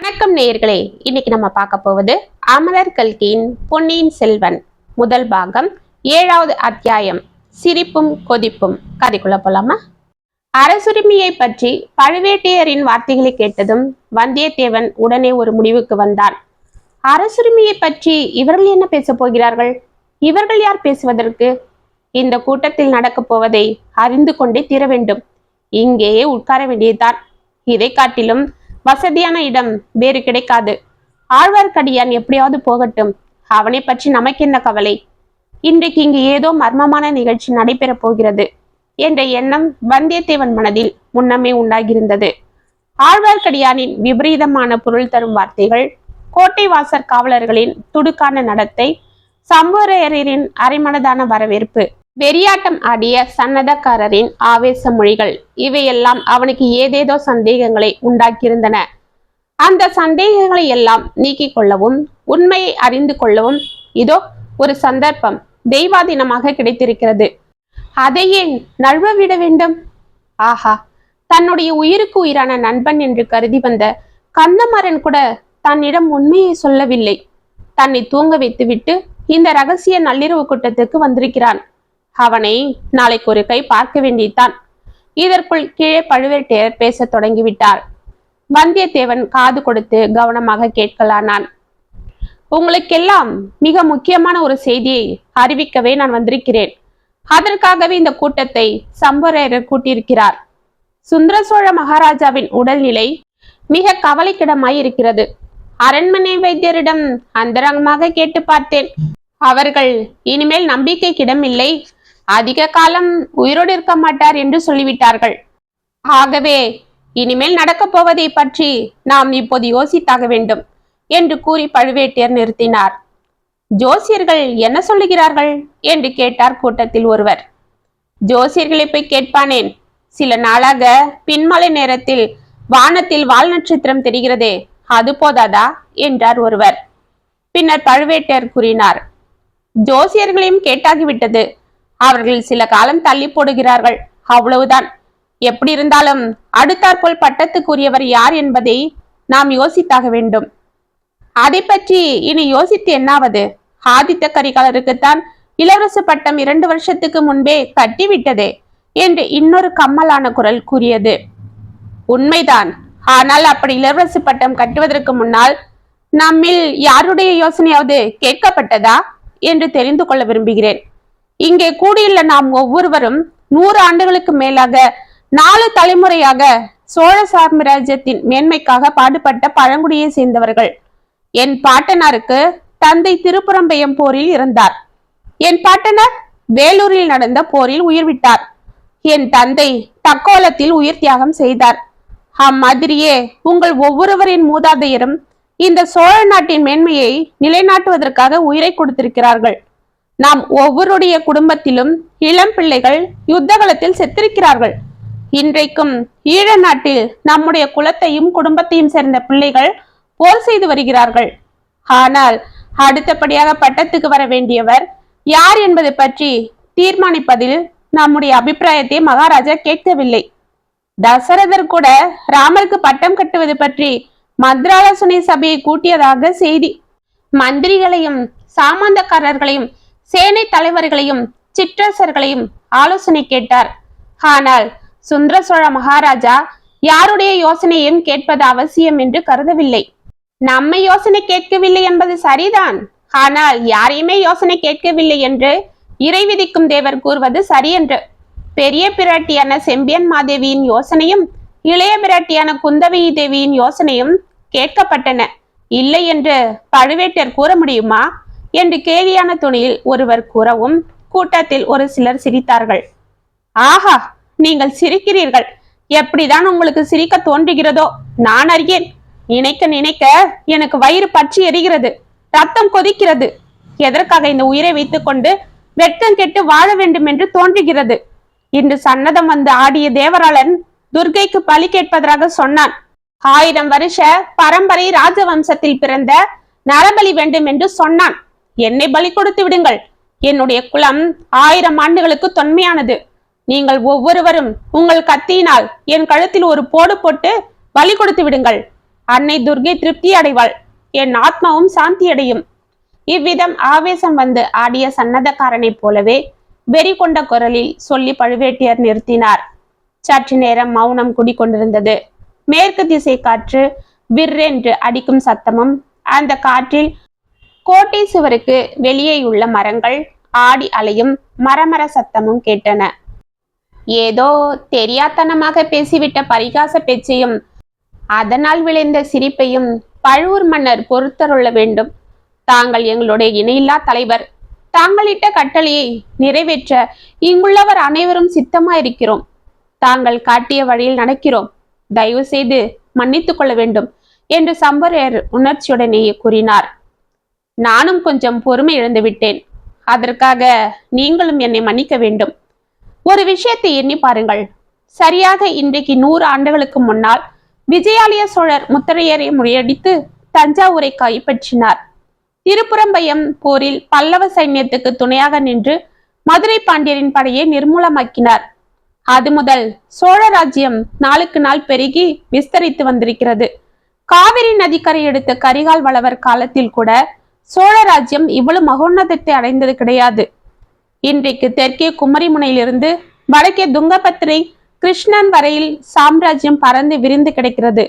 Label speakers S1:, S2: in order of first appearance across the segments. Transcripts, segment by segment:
S1: வணக்கம் நேயர்களே, இன்னைக்கு நம்ம பார்க்க போவது அமரர் கல்கியின் பொன்னியின் செல்வன் முதல் பாகம் 7வது அத்தியாயம் சிரிப்பும் கொதிப்பும். கதைக்குள்ள போலாமா? அரசுரிமையை பற்றி பழுவேட்டையரின் வார்த்தைகளை கேட்டதும் வந்தியத்தேவன் உடனே ஒரு முடிவுக்கு வந்தான். அரசுரிமையை பற்றி இவர்கள் என்ன பேச போகிறார்கள்? இவர்கள் யார் பேசுவதற்கு? இந்த கூட்டத்தில் நடக்கப் போவதை அறிந்து கொண்டே தீர வேண்டும். இங்கேயே உட்கார வேண்டியதுதான். இதை காட்டிலும் வசதியான இடம் வேறு கிடைக்காது. ஆழ்வார்க்கடியான் எப்படியாவது போகட்டும், அவனை பற்றி நமக்கு என்ன கவலை? இன்றைக்கு இங்கு ஏதோ மர்மமான நிகழ்ச்சி நடைபெறப் போகிறது என்ற எண்ணம் வந்தியத்தேவன் மனதில் முன்னமே உண்டாகியிருந்தது. ஆழ்வார்க்கடியானின் விபரீதமான பொருள் தரும் வார்த்தைகள், கோட்டை வாசற் காவலர்களின் துடுக்கான நடத்தை, சம்புவரையரின் அரைமனதான வரவேற்பு, வெறியாட்டம் ஆடிய சன்னதக்காரரின் ஆவேச மொழிகள், இவையெல்லாம் அவனுக்கு ஏதேதோ சந்தேகங்களை உண்டாக்கியிருந்தன. அந்த சந்தேகங்களை எல்லாம் நீக்கிக் கொள்ளவும் உண்மையை அறிந்து கொள்ளவும் இதோ ஒரு சந்தர்ப்பம் தெய்வாதீனமாக கிடைத்திருக்கிறது. அதை ஏன் நழுவ விட வேண்டும்? ஆஹா, தன்னுடைய உயிருக்கு உயிரான நண்பன் என்று கருதி வந்த கந்தமாறன் கூட தன்னிடம் உண்மையை சொல்லவில்லை. தன்னை தூங்க வைத்துவிட்டு இந்த ரகசிய நள்ளிரவு கூட்டத்துக்கு வந்திருக்கிறான். அவனை நாளைக்கு ஒரு கை பார்க்க வேண்டியதுதான். இதற்குள் கீழே பழுவேட்டையர் பேசத் தொடங்கிவிட்டார். வந்தியத்தேவன் காது கொடுத்து கவனமாக கேட்கலானான். உங்களுக்கெல்லாம் மிக முக்கியமான ஒரு செய்தியை அறிவிக்கவே நான் வந்திருக்கிறேன். அதற்காகவே இந்த கூட்டத்தை சம்புவரையர் கூட்டியிருக்கிறார். சுந்தர சோழ மகாராஜாவின் உடல்நிலை மிக கவலைக்கிடமாய் இருக்கிறது. அரண்மனை வைத்தியரிடம் அந்தரங்கமாக கேட்டு பார்த்தேன். அவர்கள் இனிமேல் நம்பிக்கைக்கிடம் இல்லை, அதிக காலம் உயிரோடு இருக்க மாட்டார் என்று சொல்லிவிட்டார்கள். ஆகவே இனிமேல் நடக்கப் போவதை பற்றி நாம் இப்போது யோசித்தாக வேண்டும் என்று கூறி பழுவேட்டையர் நிறுத்தினார். ஜோசியர்கள் என்ன சொல்லுகிறார்கள் என்று கேட்டார் கூட்டத்தில் ஒருவர். ஜோசியர்களை போய் கேட்பானேன்? சில நாளாக பின்மாலை நேரத்தில் வானத்தில் வால் நட்சத்திரம் தெரிகிறதே, அது போதாதா என்றார் ஒருவர். பின்னர் பழுவேட்டையர் கூறினார், ஜோசியர்களையும் கேட்டாகிவிட்டது. அவர்கள் சில காலம் தள்ளி போடுகிறார்கள், அவ்வளவுதான். எப்படி இருந்தாலும் அடுத்தாற்போல் பட்டத்துக்குரியவர் யார் என்பதை நாம் யோசித்தாக வேண்டும். அதை பற்றி இனி யோசித்து என்னாவது? ஆதித்த கரிகாலருக்குத்தான் இளவரசு பட்டம் 2 வருஷத்துக்கு முன்பே கட்டிவிட்டதே என்று இன்னொரு கம்மலான குரல் கூறியது. உண்மைதான். ஆனால் அப்படி இளவரசு பட்டம் கட்டுவதற்கு முன்னால் நம்மில் யாருடைய யோசனையாவது கேட்கப்பட்டதா என்று தெரிந்து கொள்ள விரும்புகிறேன். இங்கே கூடியுள்ள நாம் ஒவ்வொருவரும் 100 ஆண்டுகளுக்கு மேலாக 4 தலைமுறையாக சோழ சாம்ராஜ்யத்தின் மேன்மைக்காக பாடுபட்ட பழங்குடியை சேர்ந்தவர்கள். என் பாட்டனாருக்கு தந்தை திருப்புறம்பயம் போரில் இருந்தார். என் பாட்டனார் வேலூரில் நடந்த போரில் உயிர் விட்டார். என் தந்தை தக்கோலத்தில் உயிர் தியாகம் செய்தார். அம்மாதிரியே உங்கள் ஒவ்வொருவரின் மூதாதையரும் இந்த சோழ நாட்டின் மேன்மையை நிலைநாட்டுவதற்காக உயிரை கொடுத்திருக்கிறார்கள். நாம் ஒவ்வொருடைய குடும்பத்திலும் இளம் பிள்ளைகள் யுத்த களத்தில் செத்திருக்கிறார்கள். இன்றைக்கும் ஈழ நாட்டில் நம்முடைய குலத்தையும் குடும்பத்தையும் சேர்ந்த பிள்ளைகள் போர் செய்து வருகிறார்கள். ஆனால் அடுத்தபடியாக பட்டத்துக்கு வர வேண்டியவர் யார் என்பது பற்றி தீர்மானிப்பதில் நம்முடைய அபிப்பிராயத்தை மகாராஜா கேட்கவில்லை. தசரதர் கூட ராமருக்கு பட்டம் கட்டுவது பற்றி மந்திராலோசனை சபையை கூட்டியதாக செய்தி. மந்திரிகளையும் சாமந்தக்காரர்களையும் சேனை தலைவர்களையும் சிற்றரசர்களையும் ஆலோசனை கேட்டார். ஆனால் சுந்தர சோழ மகாராஜா யாருடைய யோசனையும் கேட்பது அவசியம் என்று கருதவில்லை. நம்மை யோசனை கேட்கவில்லை என்பது சரிதான். ஆனால் யாரையுமே யோசனை கேட்கவில்லை என்று இறை விதிக்கும் தேவர் கூறுவது சரியென்று. பெரிய பிராட்டியான செம்பியன் மாதேவியின் யோசனையும் இளைய பிராட்டியான குந்தவி தேவியின் யோசனையும் கேட்கப்பட்டன. இல்லை என்று பழுவேட்டர் கூற முடியுமா என்று கேலியான துணியில் ஒருவர் கூறவும் கூட்டத்தில் ஒரு சிலர் சிரித்தார்கள். ஆஹா, நீங்கள் சிரிக்கிறீர்கள். எப்படிதான் உங்களுக்கு சிரிக்க தோன்றுகிறதோ நான் அறியேன். நினைக்க நினைக்க எனக்கு வயிறு பற்றி எரிகிறது, ரத்தம் கொதிக்கிறது. எதற்காக இந்த உயிரை வைத்துக் கொண்டு வெட்கம் கெட்டு வாழ வேண்டும் என்று தோன்றுகிறது. இன்று சன்னதம் வந்து ஆடிய தேவராளன் துர்க்கைக்கு பலி கேட்பதாக சொன்னான். 1000 வருஷ பரம்பரை ராஜவம்சத்தில் பிறந்த நரபலி வேண்டும் என்று சொன்னான். என்னை பலி கொடுத்து விடுங்கள். என்னுடைய குலம் 1000 ஆண்டுகளுக்கு தொன்மையானது. நீங்கள் ஒவ்வொருவரும் உங்கள் கத்தியினால் என் கழுத்தில் ஒரு போடு போட்டு பலி கொடுத்து விடுங்கள். அன்னை துர்கை திருப்தி அடைவாள், என் ஆத்மாவும் சாந்தி அடையும். இவ்விதம் ஆவேசம் வந்து ஆடிய சன்னதக்காரனைப் போலவே வெறி கொண்ட குரலில் சொல்லி பழுவேட்டியர் நிறுத்தினார். சற்று நேரம் மௌனம் குடிக்கொண்டிருந்தது. மேற்கு திசை காற்று விற்றென்று அடிக்கும் சத்தமும், அந்த காற்றில் கோட்டை சுவருக்கு வெளியேயுள்ள மரங்கள் ஆடி அலையும் மரமர சத்தமும் கேட்டன. ஏதோ தெரியாத்தனமாக பேசிவிட்ட பரிகாச பேச்சையும் அதனால் விளைந்த சிரிப்பையும் பழுவூர் மன்னர் பொறுத்தருள வேண்டும். தாங்கள் எங்களுடைய இணையில்லா தலைவர். தாங்களிட்ட கட்டளையை நிறைவேற்ற இங்குள்ளவர் அனைவரும் சித்தமாயிருக்கிறோம். தாங்கள் காட்டிய வழியில் நடக்கிறோம். தயவு செய்து மன்னித்துக் கொள்ள வேண்டும் என்று சம்புரையர் உணர்ச்சியுடனேயே கூறினார். நானும் கொஞ்சம் பொறுமை இழந்து விட்டேன். அதற்காக நீங்களும் என்னை மன்னிக்க வேண்டும். ஒரு விஷயத்தை எண்ணி பாருங்கள். சரியாக இன்றைக்கு 100 ஆண்டுகளுக்கு முன்னால் விஜயாலய சோழர் முத்திரையரை முறியடித்து தஞ்சாவூரை கைப்பற்றினார். திருப்புறம்பயம் போரில் பல்லவ சைன்யத்துக்கு துணையாக நின்று மதுரை பாண்டியரின் படையை நிர்மூலமாக்கினார். அது முதல் சோழ ராஜ்யம் நாளுக்கு நாள் பெருகி விஸ்தரித்து வந்திருக்கிறது. காவிரி நதிக்கரை எடுத்த கரிகால் வளவர் காலத்தில் கூட சோழ ராஜ்யம் இவ்வளவு மகோன்னதத்தை அடைந்தது கிடையாது. இன்றைக்கு தெற்கே குமரிமுனையிலிருந்து வடக்கே துங்கபத்திரை கிருஷ்ணன் வரையில் சாம்ராஜ்யம் பறந்து விரிந்து கிடக்கிறது.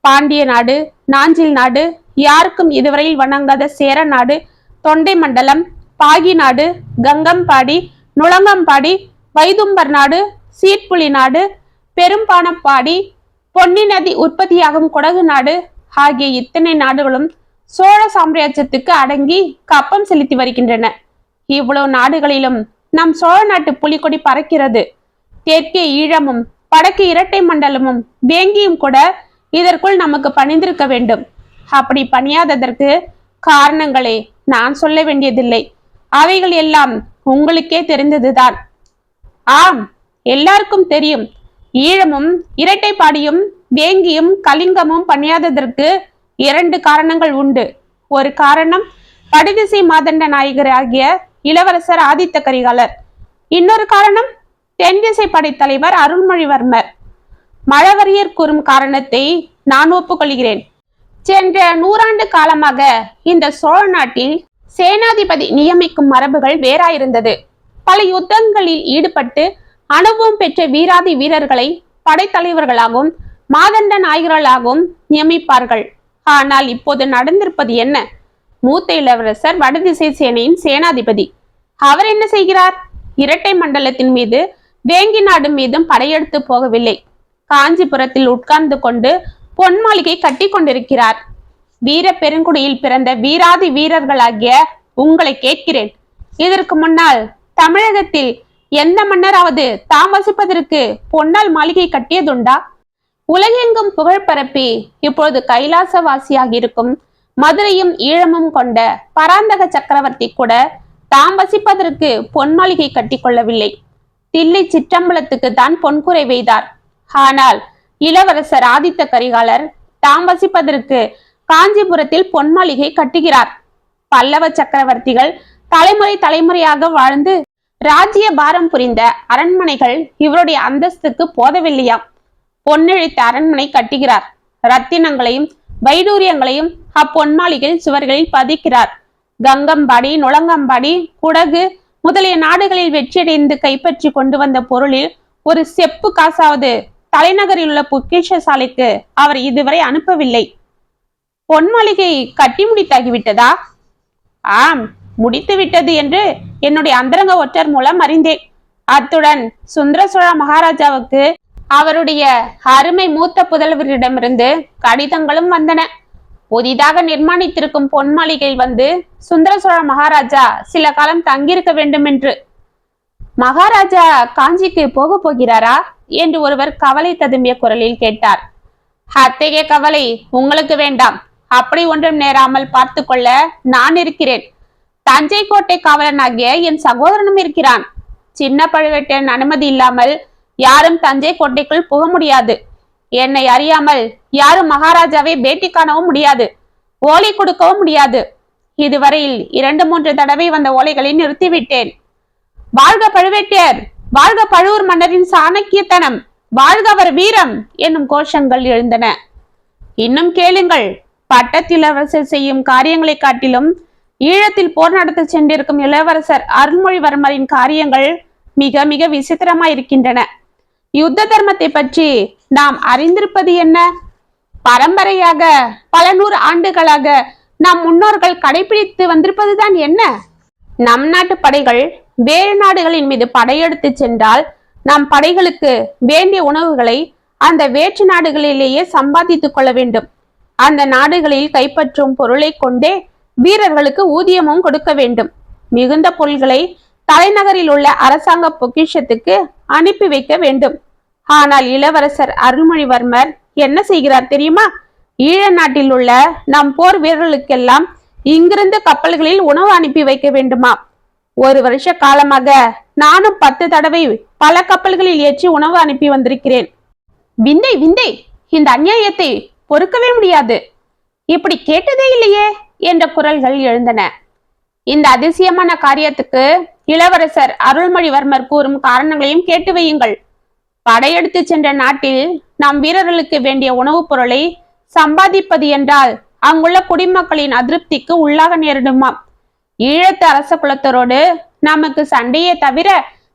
S1: பாண்டிய நாடு, நாஞ்சில் நாடு, யாருக்கும் இதுவரையில் வணங்காத சேர நாடு, தொண்டை மண்டலம், பாகி நாடு, கங்கம்பாடி, நுளங்கம்பாடி, வைதும்பர் நாடு, சீர்புலி நாடு, பெரும்பானப்பாடி, பொன்னி நதி உற்பத்தியாகும் கொடகு நாடு ஆகிய இத்தனை நாடுகளும் சோழ சாம்ராஜ்யத்துக்கு அடங்கி கப்பம் செலுத்தி வருகின்றன. இவ்வளவு நாடுகளிலும் நம் சோழ நாட்டு புலிகொடி பறக்கிறது. தெற்கே ஈழமும் வடக்கு இரட்டை மண்டலமும் வேங்கியும் கூட இதற்குள் நமக்கு பணிந்திருக்க வேண்டும். அப்படி பணியாததற்கு காரணங்களே நான் சொல்ல வேண்டியதில்லை. அவைகள் எல்லாம் உங்களுக்கே தெரிந்ததுதான். ஆம், எல்லாருக்கும் தெரியும். ஈழமும் இரட்டைப்பாடியும் வேங்கியும் கலிங்கமும் பணியாததற்கு 2 காரணங்கள் உண்டு. ஒரு காரணம் வடதிசை மாதண்ட நாயகர் ஆகிய இளவரசர் ஆதித்த கரிகாலர். இன்னொரு காரணம் தென் திசை படைத்தலைவர் அருள்மொழிவர்மர். மழவரையர் கூறும் காரணத்தை நான் ஒப்புக்கொள்கிறேன். சென்ற 100 ஆண்டு காலமாக இந்த சோழ நாட்டில் சேனாதிபதி நியமிக்கும் மரபுகள் வேறாயிருந்தது. பல யுத்தங்களில் ஈடுபட்டு அனுபவம் பெற்ற வீராதி வீரர்களை படைத்தலைவர்களாகவும் மாதண்ட நாயகர்களாகவும் நியமிப்பார்கள். ஆனால் இப்போது நடந்திருப்பது என்ன? மூத்த இளவரசர் வடதிசை சேனையின் சேனாதிபதி. அவர் என்ன செய்கிறார்? இரட்டை மண்டலத்தின் மீது வேங்கி நாடு மீதும் படையெடுத்து போகவில்லை. காஞ்சிபுரத்தில் உட்கார்ந்து கொண்டு பொன் மாளிகை கட்டி கொண்டிருக்கிறார். வீர பெருங்குடியில் பிறந்த வீராதி வீரர்களாகிய உங்களை கேட்கிறேன், இதற்கு முன்னால் தமிழகத்தில் எந்த மன்னராவது தாம் வசிப்பதற்கு பொன்னால் மாளிகை கட்டியதுண்டா? உலகெங்கும் புகழ் பரப்பி இப்பொழுது கைலாசவாசியாக இருக்கும் மதுரையும் ஈழமும் கொண்ட பராந்தக சக்கரவர்த்தி கூட தாம் வசிப்பதற்கு பொன் மாளிகை கட்டி கொள்ளவில்லை. தில்லை சிற்றம்பலத்துக்கு தான் பொன்குறை வைத்தார். ஆனால் இளவரசர் ஆதித்த கரிகாலர் தாம் வசிப்பதற்கு காஞ்சிபுரத்தில் பொன் மாளிகை கட்டுகிறார். பல்லவ சக்கரவர்த்திகள் தலைமுறை தலைமுறையாக வாழ்ந்து ராஜ்ய பாரம் புரிந்த அரண்மனைகள் இவருடைய அந்தஸ்துக்கு போதவில்லையாம். பொன்னெழுத்த அரண்மனை கட்டுகிறார். ரத்தினங்களையும் வைடூரியங்களையும் அப்பொன் மாளிகையில் சுவர்களில் பதிக்கிறார். கங்கம்பாடி, நுளங்கம்பாடி, குடகு முதலிய நாடுகளில் வெற்றியடைந்து கைப்பற்றி கொண்டு வந்த பொருளில் ஒரு செப்பு காசாவது தலைநகரில் உள்ள பொக்கிஷ சாலைக்கு அவர் இதுவரை அனுப்பவில்லை. பொன் மாளிகை கட்டி முடித்தாகிவிட்டதா? ஆம், முடித்து விட்டது என்று என்னுடைய அந்தரங்க ஒற்றர் மூலம் அறிந்தேன். அத்துடன் சுந்தர சோழ மகாராஜாவுக்கு அவருடைய அருமை மூத்த புதல்வரிடமிருந்து கடிதங்களும் வந்தன. புதிதாக நிர்மாணித்திருக்கும் பொன் மாளிகையில் வந்து சுந்தர சோழ மகாராஜா சில காலம் தங்கியிருக்க வேண்டும் என்று. மகாராஜா காஞ்சிக்கு போக போகிறாரா என்று ஒருவர் கவலை ததும்பிய குரலில் கேட்டார். அத்தகைய கவலை உங்களுக்கு வேண்டாம். அப்படி ஒன்றும் நேராமல் பார்த்து கொள்ள நான் இருக்கிறேன். தஞ்சை கோட்டை காவலனாகிய என் சகோதரனும் இருக்கிறான். சின்ன பழுவேட்டையன் அனுமதி இல்லாமல் யாரும் தஞ்சை கோட்டைக்குள் புக முடியாது. என்னை அறியாமல் யாரும் மகாராஜாவை பேட்டி காணவும் முடியாது, ஓலை கொடுக்கவும் முடியாது. இதுவரையில் 2-3 தடவை வந்த ஓலைகளை நிறுத்திவிட்டேன். வாழ்க பழுவேட்டையர், வாழ்க பழுவூர் மன்னரின் சாணக்கியத்தனம், வாழ்க அவர் வீரம் என்னும் கோஷங்கள் எழுந்தன. இன்னும் கேளுங்கள். பட்டத்து இளவரசர் செய்யும் காரியங்களை காட்டிலும் ஈழத்தில் போர் நடத்த சென்றிருக்கும் இளவரசர் அருள்மொழிவர்மரின் காரியங்கள் மிக மிக விசித்திரமாயிருக்கின்றன. யுத்த தர்மத்தை பற்றி நாம் அறிந்திருப்பது என்ன? பரம்பரையாக பல நூறு ஆண்டுகளாக நம் முன்னோர்கள் கடைபிடித்து வந்திருப்பதுதான் என்ன? நம் நாட்டு படைகள் வேறு நாடுகளின் மீது படையெடுத்து சென்றால் நம் படைகளுக்கு வேண்டிய உணவுகளை அந்த வேற்று நாடுகளிலேயே சம்பாதித்துக் கொள்ள வேண்டும். அந்த நாடுகளில் கைப்பற்றும் பொருளை கொண்டே வீரர்களுக்கு ஊதியமும் கொடுக்க வேண்டும். மிகுந்த பொருள்களை தலைநகரில் உள்ள அரசாங்க பொக்கிஷத்துக்கு அனுப்பி வைக்க வேண்டும். ஆனால் இளவரசர் அருள்மொழிவர்மர் என்ன செய்கிறார் தெரியுமா? ஈழ நாட்டில் உள்ள நம் போர் வீரர்களுக்கெல்லாம் இங்கிருந்து கப்பல்களில் உணவு அனுப்பி வைக்க வேண்டுமா? ஒரு வருஷ காலமாக நானும் 10 தடவை பல கப்பல்களில் ஏற்றி உணவு அனுப்பி வந்திருக்கிறேன். விந்தை விந்தை, இந்த அநியாயத்தை பொறுக்கவே முடியாது. இப்படி கேட்டதே இல்லையே என்ற குரல்கள் எழுந்தன. இந்த அதிசயமான காரியத்துக்கு இளவரசர் அருள்மொழிவர்மர் கூறும் காரணங்களையும் கேட்டு வையுங்கள். படையெடுத்து சென்ற நாட்டில் நம் வீரர்களுக்கு வேண்டிய உணவுப் பொருளை சம்பாதிப்பது என்றால் அங்குள்ள குடிமக்களின் அதிருப்திக்கு உள்ளாக நேரிடுமாம். ஈழத்து அரச குலத்தரோடு நமக்கு சண்டையே தவிர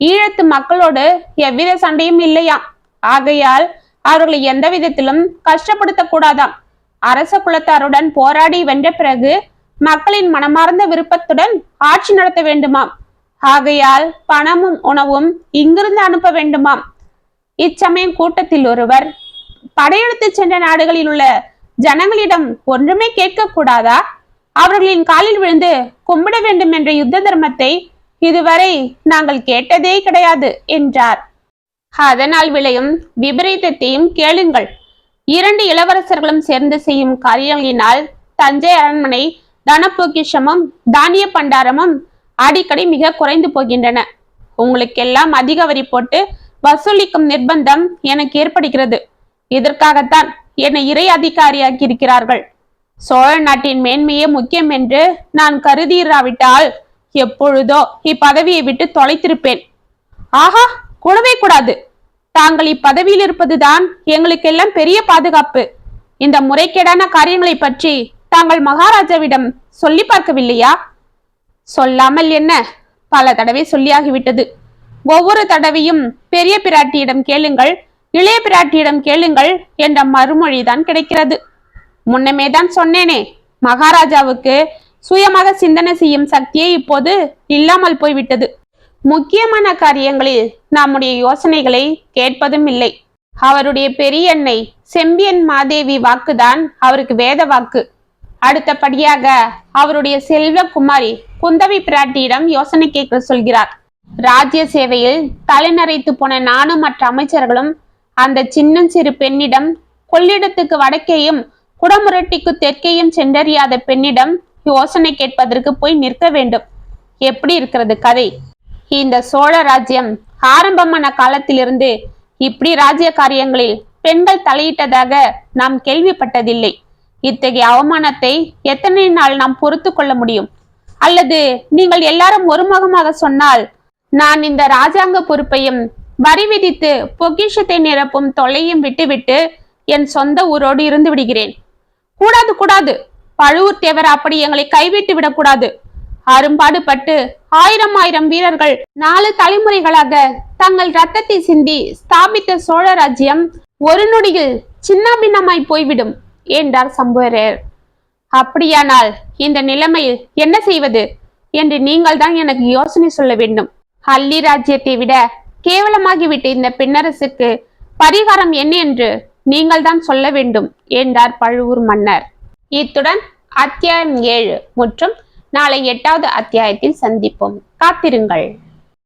S1: ஈழத்து மக்களோடு எவ்வித சண்டையும் இல்லையாம். ஆகையால் அவர்களை எந்த விதத்திலும் கஷ்டப்படுத்த கூடாதாம். அரச குலத்தாருடன் போராடி வென்ற பிறகு மக்களின் மனமார்ந்த விருப்பத்துடன் ஆட்சி நடத்த வேண்டுமாம். ஆகையால் பணமும் உணவும் இங்கிருந்து அனுப்ப வேண்டுமாம். இச்சமயம் கூட்டத்தில் ஒருவர், படையெடுத்து சென்ற நாடுகளில் உள்ள ஜனங்களிடம் ஒன்றுமே கேட்க கூடாதா? அவர்களின் காலில் விழுந்து கும்பிட வேண்டும் என்ற யுத்த தர்மத்தை இதுவரை நாங்கள் கேட்டதே கிடையாது என்றார். அதனால் விளையும் விபரீதத்தையும் கேளுங்கள். 2 இளவரசர்களும் சேர்ந்து செய்யும் காரியங்களினால் தஞ்சை அரண்மனை தனப்பொக்கிஷமும் தானிய பண்டாரமும் அடிக்கடி மிக குறைந்து போகின்றன. உங்களுக்கெல்லாம் அதிக வரி போட்டு வசூலிக்கும் நிர்பந்தம் எனக்கு ஏற்படுகிறது. இதற்காகத்தான் என்னை இறை அதிகாரியாக்கி இருக்கிறார்கள். சோழ நாட்டின் மேன்மையே முக்கியம் என்று நான் கருதியிராவிட்டால் எப்பொழுதோ இப்பதவியை விட்டு தொலைத்திருப்பேன். ஆஹா, கூடவே கூடாது. தாங்கள் இப்பதவியில் இருப்பதுதான் எங்களுக்கெல்லாம் பெரிய பாதுகாப்பு. இந்த முறைகேடான காரியங்களை பற்றி தாங்கள் மகாராஜாவிடம் சொல்லி பார்க்கவில்லையா? சொல்லாமல் என்ன, பல தடவை சொல்லியாகிவிட்டது. ஒவ்வொரு தடவையும் பெரிய பிராட்டியிடம் கேளுங்கள், இளைய பிராட்டியிடம் கேளுங்கள் என்ற மறுமொழிதான் கிடைக்கிறது. முன்னமேதான் சொன்னேனே, மகாராஜாவுக்கு சுயமாக சிந்தனை செய்யும் சக்தியே இப்போது இல்லாமல் போய்விட்டது. முக்கியமான காரியங்களில் நம்முடைய யோசனைகளை கேட்பதும் இல்லை. அவருடைய பெரியன்னை செம்பியன் மாதேவி வாக்குதான் அவருக்கு வேத வாக்கு. அடுத்தபடியாக அவருடைய செல்வ குமாரி குந்தவி பிராட்டியிடம் யோசனை கேட்க சொல்கிறார். ராஜ்ய சேவையில் தலைநரைத்து போன நானும் மற்ற அமைச்சர்களும் அந்த சின்னஞ்சிறு பெண்ணிடம், கொள்ளிடத்துக்கு வடக்கேயும் குடமுரட்டிக்கு தெற்கேயும் சென்றறியாத பெண்ணிடம் யோசனை கேட்பதற்கு போய் நிற்க வேண்டும். எப்படி இருக்கிறது கதை? இந்த சோழ ராஜ்யம் ஆரம்பமான காலத்திலிருந்து இப்படி ராஜ்ய காரியங்களில் பெண்கள் தலையிட்டதாக நாம் கேள்விப்பட்டதில்லை. இத்தகைய அவமானத்தை எத்தனை நாள் நாம் பொறுத்து கொள்ள முடியும்? அல்லது நீங்கள் எல்லாரும் ஒருமுகமாக சொன்னால் நான் இந்த ராஜாங்க பொறுப்பையும் வரி விதித்து பொக்கிஷத்தை நிரப்பும் தொல்லையும் விட்டுவிட்டு என் சொந்த ஊரோடு இருந்து விடுகிறேன். கூடாது கூடாது, பழுவூர் தேவர் அப்படி எங்களை கைவிட்டு விடக்கூடாது. அரும்பாடுபட்டு 1000 வீரர்கள் 4 தலைமுறைகளாக தங்கள் ரத்தத்தை சிந்தி ஸ்தாபித்த சோழ ராஜ்யம் ஒரு நொடியில் சின்னாபின்னமாய் போய்விடும் என்றார் சம்புவரையர். அப்படியானால் இந்த நிலைமையில் என்ன செய்வது என்று நீங்கள் தான் எனக்கு யோசனை சொல்ல வேண்டும். ஹல்லி ராஜ்யத்தை விட கேவலமாகிவிட்ட இந்த பெண்ணரசுக்கு பரிகாரம் என்ன என்று நீங்கள் தான் சொல்ல வேண்டும் என்றார் பழுவூர் மன்னர். இத்துடன் அத்தியாயம் 7 மற்றும் நாளை 8வது அத்தியாயத்தில் சந்திப்போம். காத்திருங்கள்.